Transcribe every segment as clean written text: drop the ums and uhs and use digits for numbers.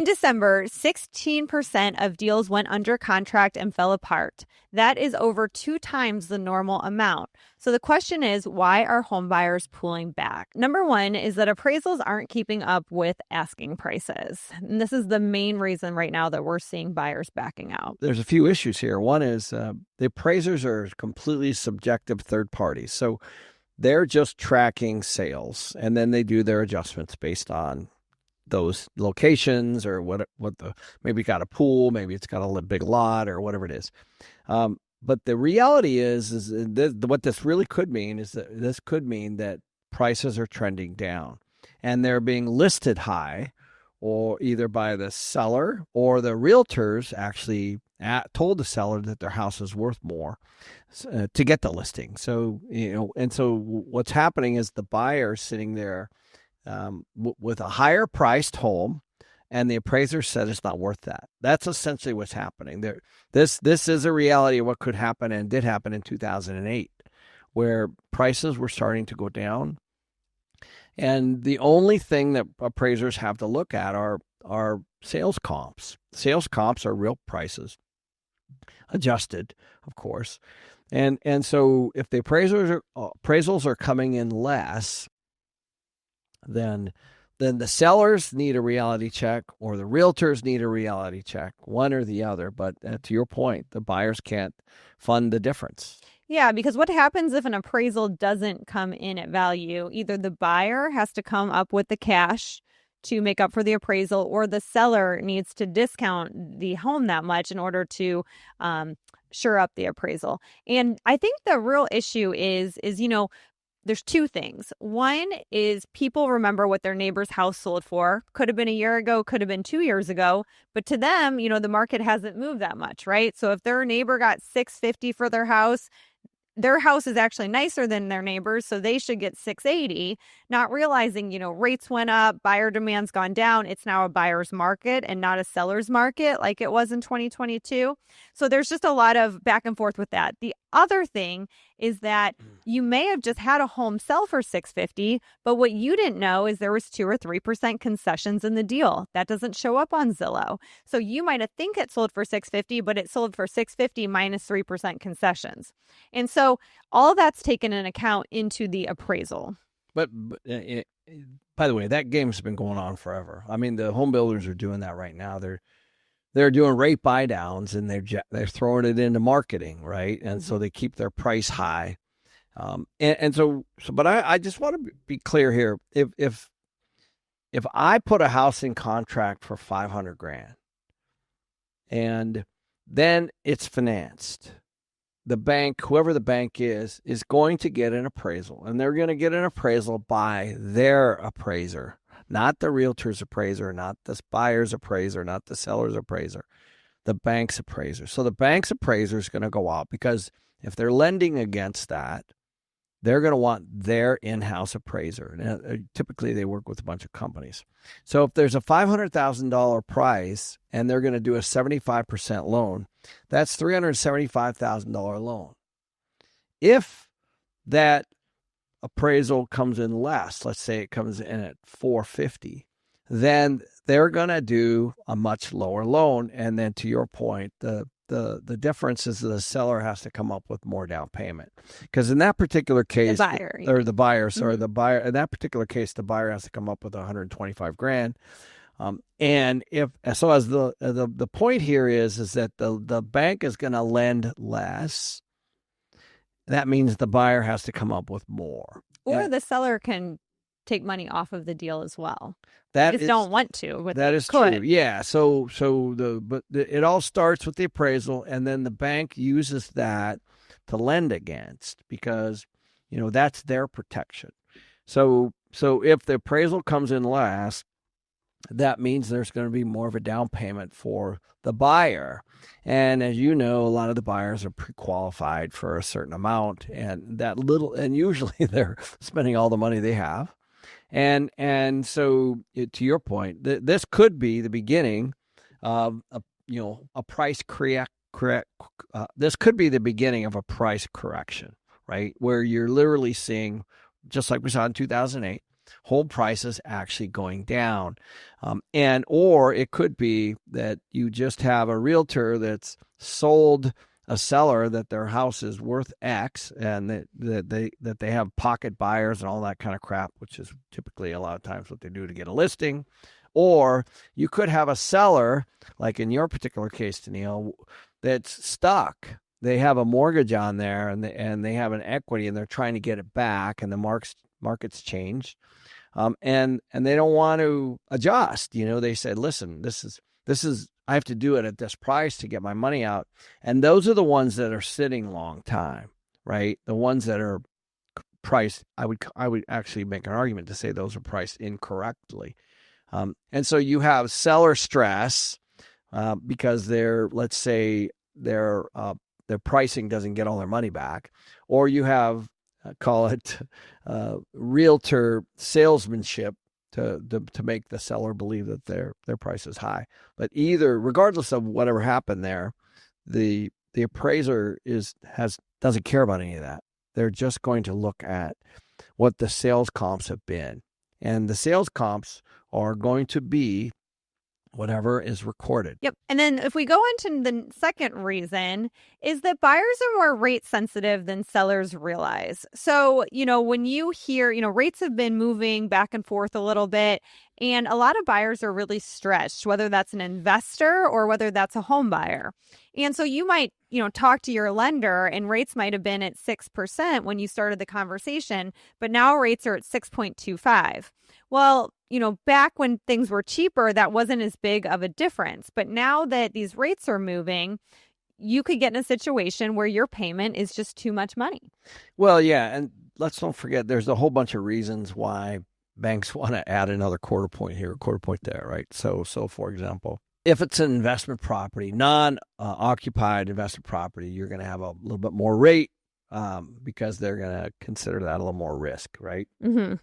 December, 16% of deals went under contract and fell apart. That is over 2 times the normal amount. So the question is, why are home buyers pulling back? Number one is that appraisals aren't keeping up with asking prices. And this is the main reason right now that we're seeing buyers backing out. There's a few issues here. One is the appraisers are completely subjective third parties. So they're just tracking sales, and then they do their adjustments based on those locations or maybe got a pool, maybe it's got a big lot or whatever it is. But the reality is what this really could mean is that this could mean that prices are trending down and they're being listed high, or either by the seller or the realtors actually told the seller that their house is worth more to get the listing. So, and so what's happening is the buyer sitting there with a higher priced home, and the appraiser said it's not worth that. That's essentially what's happening there. This is a reality of what could happen and did happen in 2008, where prices were starting to go down. And the only thing that appraisers have to look at are sales comps. Sales comps are real prices, adjusted, of course. And so if the appraisals are coming in less, then the sellers need a reality check or the realtors need a reality check, one or the other. But to your point, the buyers can't fund the difference. Yeah, because what happens if an appraisal doesn't come in at value? Either the buyer has to come up with the cash to make up for the appraisal, or the seller needs to discount the home that much in order to shore up the appraisal. And I think the real issue is there's two things. One is people remember what their neighbor's house sold for. Could have been a year ago, could have been 2 years ago. But to them, the market hasn't moved that much, right? So if their neighbor got $650 for their house is actually nicer than their neighbors, so they should get $680, not realizing, rates went up, buyer demand's gone down. It's now a buyer's market and not a seller's market like it was in 2022. So there's just a lot of back and forth with that. The other thing is that you may have just had a home sell for $650, but what you didn't know is there was 2 or 3% concessions in the deal. That doesn't show up on Zillow. So you might have think it sold for $650, but it sold for $650 minus 3% concessions. And so all that's taken into account into the appraisal. But by the way, that game's been going on forever. I mean, the home builders are doing that right now. They're doing rate buy downs, and they're throwing it into marketing, right? And so they keep their price high. But I just want to be clear here. If I put a house in contract for $500,000 and then it's financed, the bank, whoever the bank is going to get an appraisal, and they're going to get an appraisal by their appraiser, not the realtor's appraiser, not the buyer's appraiser, not the seller's appraiser, the bank's appraiser. So the bank's appraiser is going to go out, because if they're lending against that, they're going to want their in-house appraiser. And typically they work with a bunch of companies. So if there's a $500,000 price and they're going to do a 75% loan, that's $375,000 loan. If that appraisal comes in less, let's say it comes in at $450,000, then they're going to do a much lower loan. And then to your point, the difference is the seller has to come up with more down payment, because in that particular case, the buyer, in that particular case, the buyer has to come up with $125,000. And as the point here is that the bank is going to lend less. That means the buyer has to come up with more, or the seller can take money off of the deal as well. That don't want to. That is true. Yeah. So it all starts with the appraisal, and then the bank uses that to lend against, because that's their protection. So if the appraisal comes in last, that means there's going to be more of a down payment for the buyer. And as you know, a lot of the buyers are pre-qualified for a certain amount, and usually they're spending all the money they have. And so to your point, this could be the beginning of a price this could be the beginning of a price correction, right? Where you're literally seeing, just like we saw in 2008, home prices actually going down. Or it could be that you just have a realtor that's sold a seller that their house is worth X, and that they have pocket buyers and all that kind of crap, which is typically a lot of times what they do to get a listing. Or you could have a seller, like in your particular case, Danielle, that's stuck. They have a mortgage on there, and they have an equity, and they're trying to get it back, and the market's changed, and they don't want to adjust. They said, listen, this is I have to do it at this price to get my money out. And those are the ones that are sitting long time, right? The ones that are priced, I would actually make an argument to say those are priced incorrectly. And so you have seller stress because let's say their pricing doesn't get all their money back, or you have call it realtor salesmanship to make the seller believe that their price is high. But regardless of whatever happened there, the appraiser doesn't care about any of that. They're just going to look at what the sales comps have been, and the sales comps are going to be whatever is recorded. Yep. And then if we go into the second reason is that buyers are more rate sensitive than sellers realize. So, when you hear, rates have been moving back and forth a little bit, and a lot of buyers are really stretched, whether that's an investor or whether that's a home buyer. And so you might, talk to your lender, and rates might have been at 6% when you started the conversation, but now rates are at 6.25. Well, back when things were cheaper, that wasn't as big of a difference. But now that these rates are moving, you could get in a situation where your payment is just too much money. Well, yeah. And let's not forget, there's a whole bunch of reasons why banks want to add another quarter point here, a quarter point there, right? So for example, if it's an investment property, non-occupied investment property, you're going to have a little bit more rate because they're going to consider that a little more risk, right? Mm-hmm.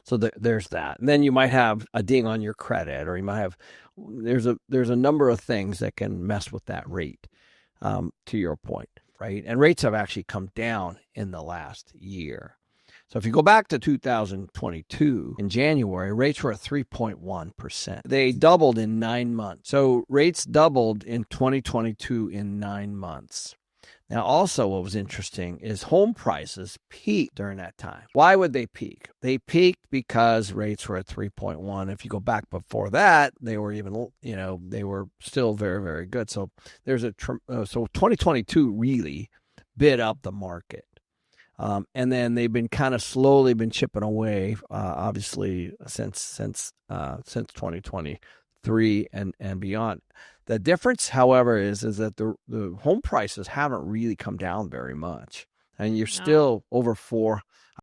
So there's that. And then you might have a ding on your credit, or you might have there's a number of things that can mess with that rate. To your point, right? And rates have actually come down in the last year. So if you go back to 2022 in January, rates were at 3.1%. They doubled in 9 months. So rates doubled in 2022 in 9 months. Now, also what was interesting is home prices peaked during that time. Why would they peak? They peaked because rates were at 3.1. If you go back before that, they were even, they were still very, very good. So so 2022 really bid up the market. And then they've been kind of slowly been chipping away, obviously since 2023 and beyond. The difference, however, is that the home prices haven't really come down very much, and you're still over